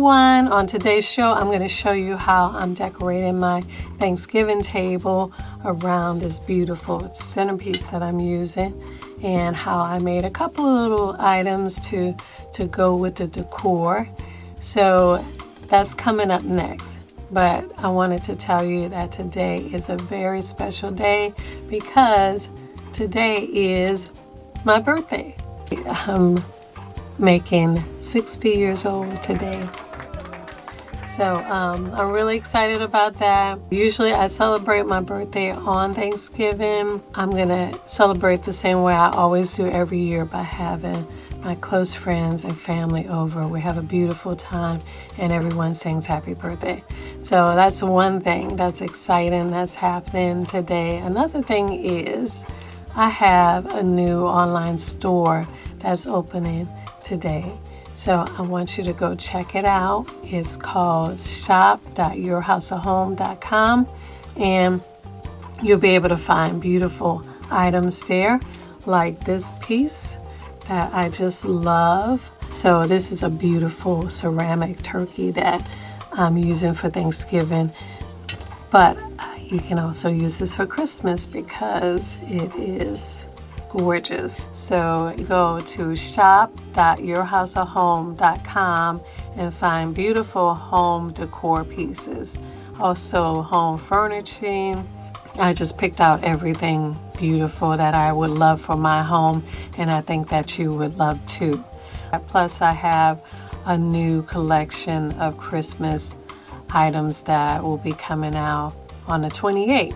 everyone. On today's show, I'm going to show you how I'm decorating my Thanksgiving table around this beautiful centerpiece that I'm using, and how I made a couple of little items to go with the decor. So that's coming up next. But I wanted to tell you that today is a very special day because today is my birthday. I'm making 60 years old today. So I'm really excited about that. Usually I celebrate my birthday on Thanksgiving. I'm gonna celebrate the same way I always do every year by having my close friends and family over. We have a beautiful time and everyone sings happy birthday. So that's one thing that's exciting that's happening today. Another thing is I have a new online store that's opening today. So I want you to go check it out. It's called shop.yourhouseofhome.com, and you'll be able to find beautiful items there like this piece that I just love. So this is a beautiful ceramic turkey that I'm using for Thanksgiving, but you can also use this for Christmas because it is gorgeous. So go to shop.yourhouseofhome.com and find beautiful home decor pieces. Also home furnishing. I just picked out everything beautiful that I would love for my home, and I think that you would love too. Plus I have a new collection of Christmas items that will be coming out on the 28th.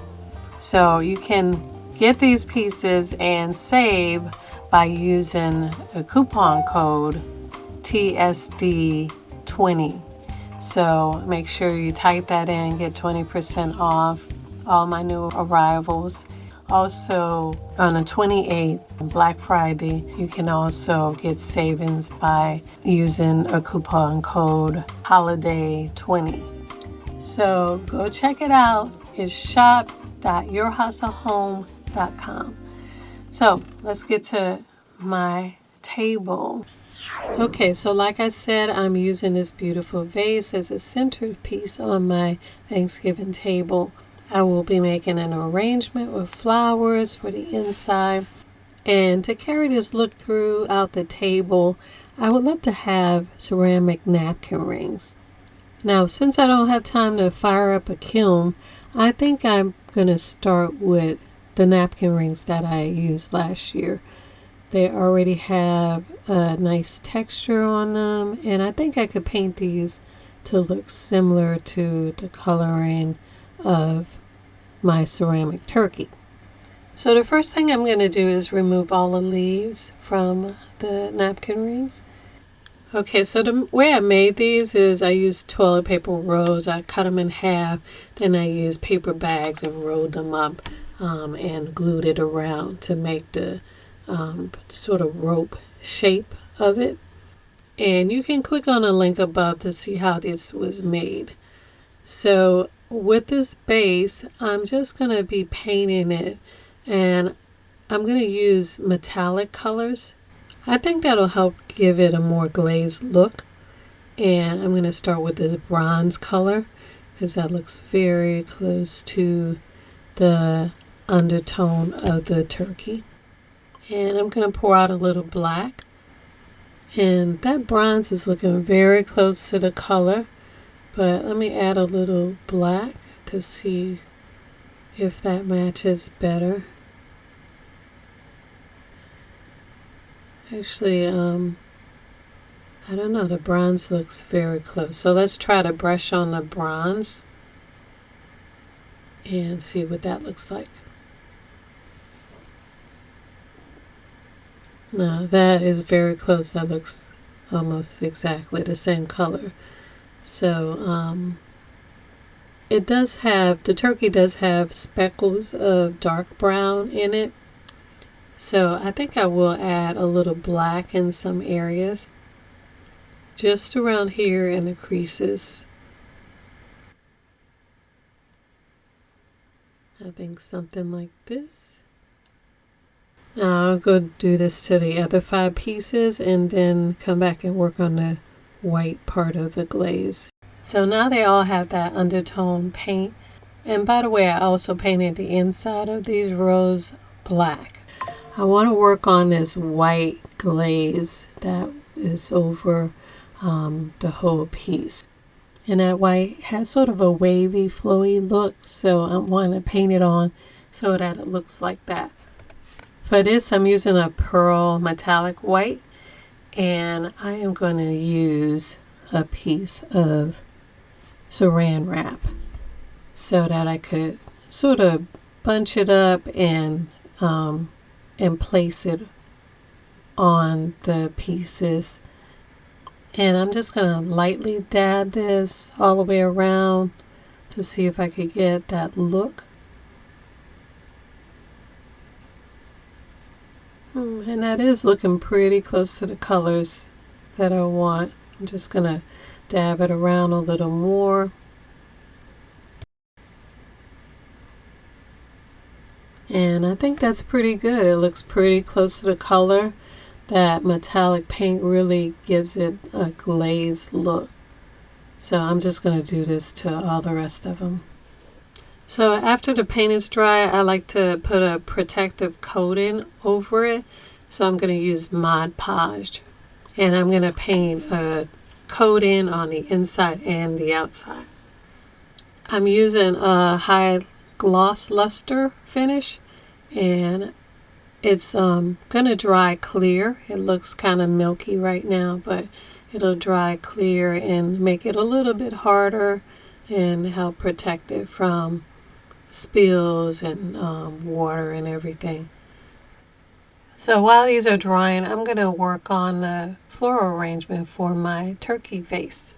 So you can get these pieces and save by using a coupon code TSD20. So make sure you type that in, get 20% off all my new arrivals. Also on the 28th, Black Friday, you can also get savings by using a coupon code HOLIDAY20. So go check it out. It's shop.yourhouseofhome.com. So let's get to my table. Okay, so like I said, I'm using this beautiful vase as a centerpiece on my Thanksgiving table. I will be making an arrangement with flowers for the inside. And to carry this look throughout the table, I would love to have ceramic napkin rings. Now, since I don't have time to fire up a kiln, I think I'm going to start with the napkin rings that I used last year. They already have a nice texture on them, and I think I could paint these to look similar to the coloring of my ceramic turkey. So the first thing I'm going to do is remove all the leaves from the napkin rings. Okay, so the way I made these is I used toilet paper rolls. I cut them in half, then I used paper bags and rolled them up and glued it around to make the sort of rope shape of it. And you can click on the link above to see how this was made. So with this base, I'm just going to be painting it, and I'm going to use metallic colors. I think that'll help give it a more glazed look. And I'm going to start with this bronze color because that looks very close to the undertone of the turkey. And I'm going to pour out a little black. And that bronze is looking very close to the color. But let me add a little black to see if that matches better. Actually, I don't know, the bronze looks very close. So let's try to brush on the bronze and see what that looks like. No, that is very close. That looks almost exactly the same color. So it does have, the turkey does have speckles of dark brown in it. So I think I will add a little black in some areas, just around here in the creases. I think something like this. Now I'll go do this to the other 5 pieces and then come back and work on the white part of the glaze. So now they all have that undertone paint. And by the way, I also painted the inside of these rose black. I want to work on this white glaze that is over the whole piece. And that white has sort of a wavy, flowy look, so I want to paint it on so that it looks like that. For this, I'm using a pearl metallic white, and I am going to use a piece of saran wrap so that I could sort of bunch it up and place it on the pieces. And I'm just going to lightly dab this all the way around to see if I could get that look. And that is looking pretty close to the colors that I want. I'm just going to dab it around a little more. And I think that's pretty good. It looks pretty close to the color. That metallic paint really gives it a glazed look. So I'm just going to do this to all the rest of them. So after the paint is dry, I like to put a protective coating over it. So I'm going to use Mod Podge. And I'm going to paint a coating on the inside and the outside. I'm using a high gloss luster finish, and it's going to dry clear. It looks kind of milky right now, but it'll dry clear and make it a little bit harder and help protect it from spills and water and everything. So while these are drying, I'm going to work on the floral arrangement for my turkey vase.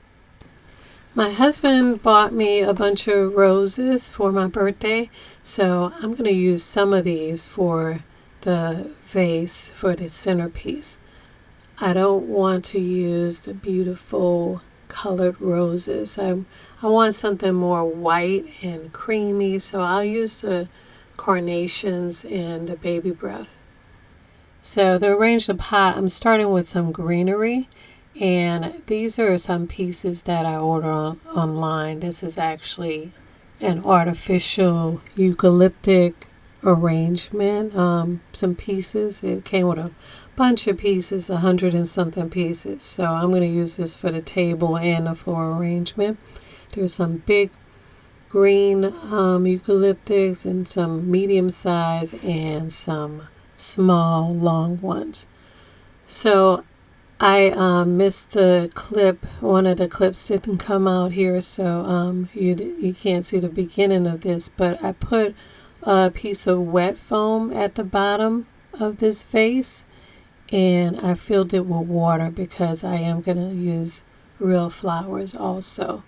My husband bought me a bunch of roses for my birthday, so I'm going to use some of these for the vase for the centerpiece. I don't want to use the beautiful colored roses. I want something more white and creamy, so I'll use the carnations and the baby breath. So to arrange the pot, I'm starting with some greenery, and these are some pieces that I ordered online. This is actually an artificial eucalyptic arrangement. Some pieces. It came with a bunch of pieces, 100 and something pieces. So I'm going to use this for the table and the floral arrangement. There's some big green eucalyptics and some medium size and some small long ones. So I missed the clip. One of the clips didn't come out here, so you can't see the beginning of this, but I put a piece of wet foam at the bottom of this vase, and I filled it with water because I am going to use real flowers also.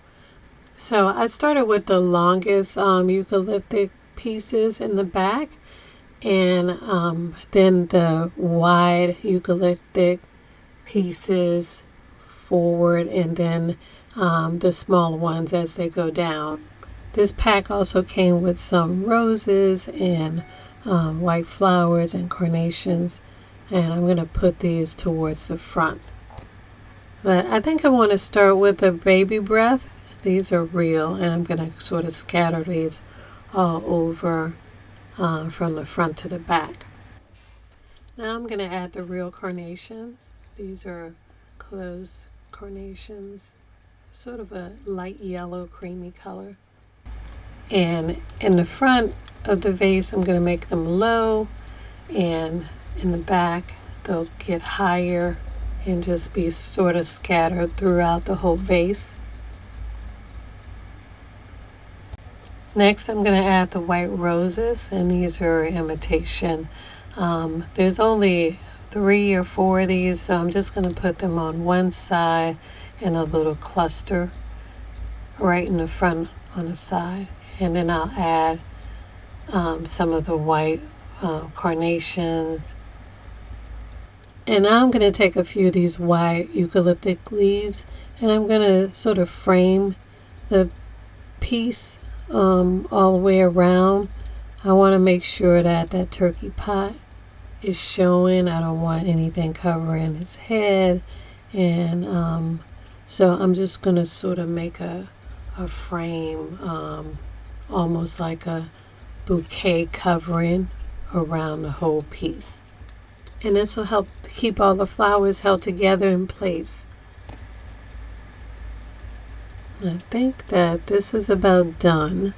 So I started with the longest eucalyptic pieces in the back, and then the wide eucalyptic pieces forward, and then the small ones as they go down. This pack also came with some roses and white flowers and carnations, and I'm going to put these towards the front. But I think I want to start with the baby breath. These are real, and I'm going to sort of scatter these all over from the front to the back. Now I'm going to add the real carnations. These are closed carnations, sort of a light yellow creamy color. And in the front of the vase, I'm going to make them low, and in the back they'll get higher and just be sort of scattered throughout the whole vase. Next, I'm going to add the white roses, and these are imitation. There's only 3 or 4 of these, so I'm just going to put them on one side in a little cluster right in the front on the side. And then I'll add some of the white carnations. And now I'm going to take a few of these white eucalyptic leaves, and I'm going to sort of frame the piece all the way around. I want to make sure that that turkey pot is showing. I don't want anything covering its head, and So I'm just going to sort of make a frame, almost like a bouquet covering around the whole piece. And this will help keep all the flowers held together in place. I think that this is about done.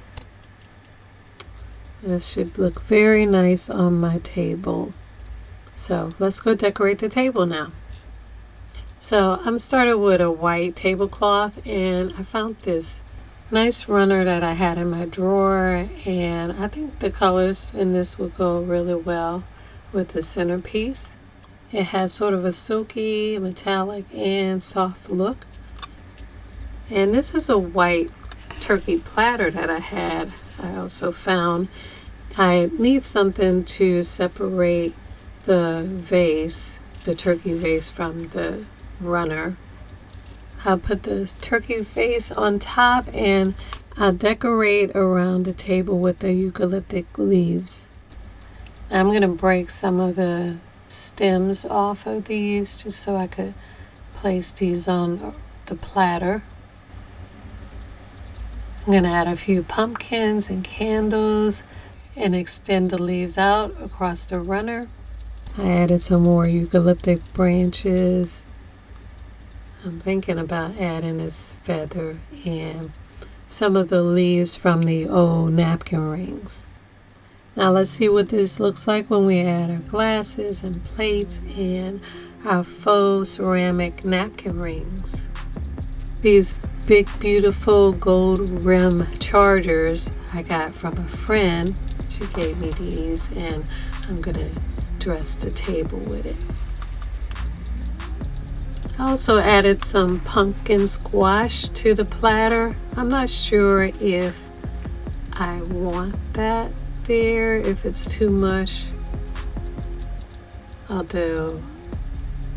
This should look very nice on my table. So let's go decorate the table now. So I'm started with a white tablecloth, and I found this nice runner that I had in my drawer, and I think the colors in this will go really well with the centerpiece. It has sort of a silky, metallic, and soft look. And this is a white turkey platter that I had. I also found I need something to separate the vase, the turkey vase, from the runner. I'll put the turkey vase on top, and I'll decorate around the table with the eucalyptic leaves. I'm going to break some of the stems off of these just so I could place these on the platter. I'm going to add a few pumpkins and candles and extend the leaves out across the runner. I added some more eucalyptic branches. I'm thinking about adding this feather and some of the leaves from the old napkin rings. Now let's see what this looks like when we add our glasses and plates and our faux ceramic napkin rings. These big, beautiful gold rim chargers I got from a friend. She gave me these, and I'm going to dress the table with it. I also added some pumpkin squash to the platter. I'm not sure if I want that there, if it's too much. Although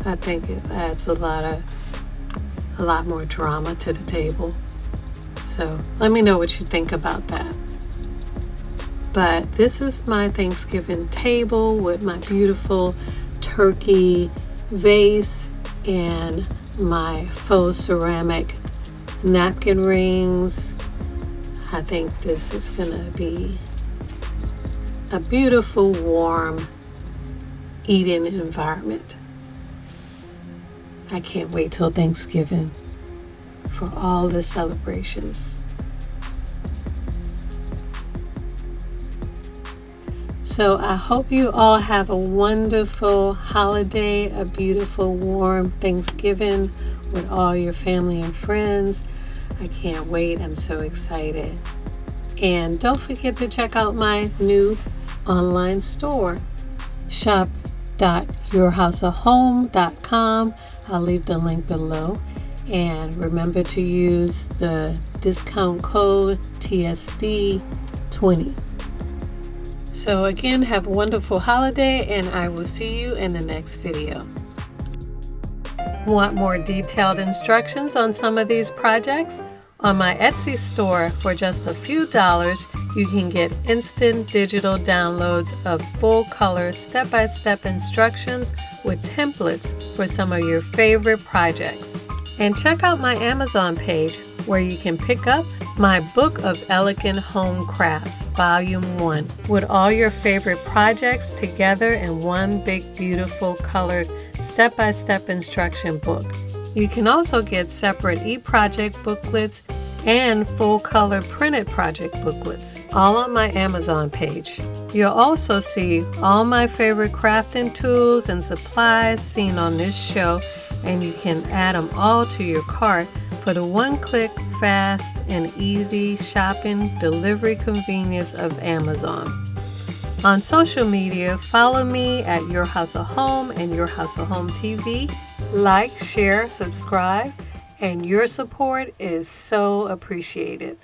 I think it adds a lot more drama to the table. So let me know what you think about that. But this is my Thanksgiving table with my beautiful turkey vase and my faux ceramic napkin rings. I think this is gonna be a beautiful, warm eating environment. I can't wait till Thanksgiving for all the celebrations. So I hope you all have a wonderful holiday, a beautiful, warm Thanksgiving with all your family and friends. I can't wait. I'm so excited. And don't forget to check out my new online store, shop.yourhouseofhome.com. I'll leave the link below. And remember to use the discount code TSD20. So again, have a wonderful holiday, and I will see you in the next video. Want more detailed instructions on some of these projects? On my Etsy store, for just a few dollars, you can get instant digital downloads of full color step-by-step instructions with templates for some of your favorite projects. And check out my Amazon page, where you can pick up my Book of Elegant Home Crafts, Volume 1, with all your favorite projects together in one big, beautiful, colored, step-by-step instruction book. You can also get separate e-project booklets and full-color printed project booklets, all on my Amazon page. You'll also see all my favorite crafting tools and supplies seen on this show, and you can add them all to your cart for the one-click, fast, and easy shopping delivery convenience of Amazon. On social media, follow me at Your House of Home and Your House of Home TV. Like, share, subscribe, and your support is so appreciated.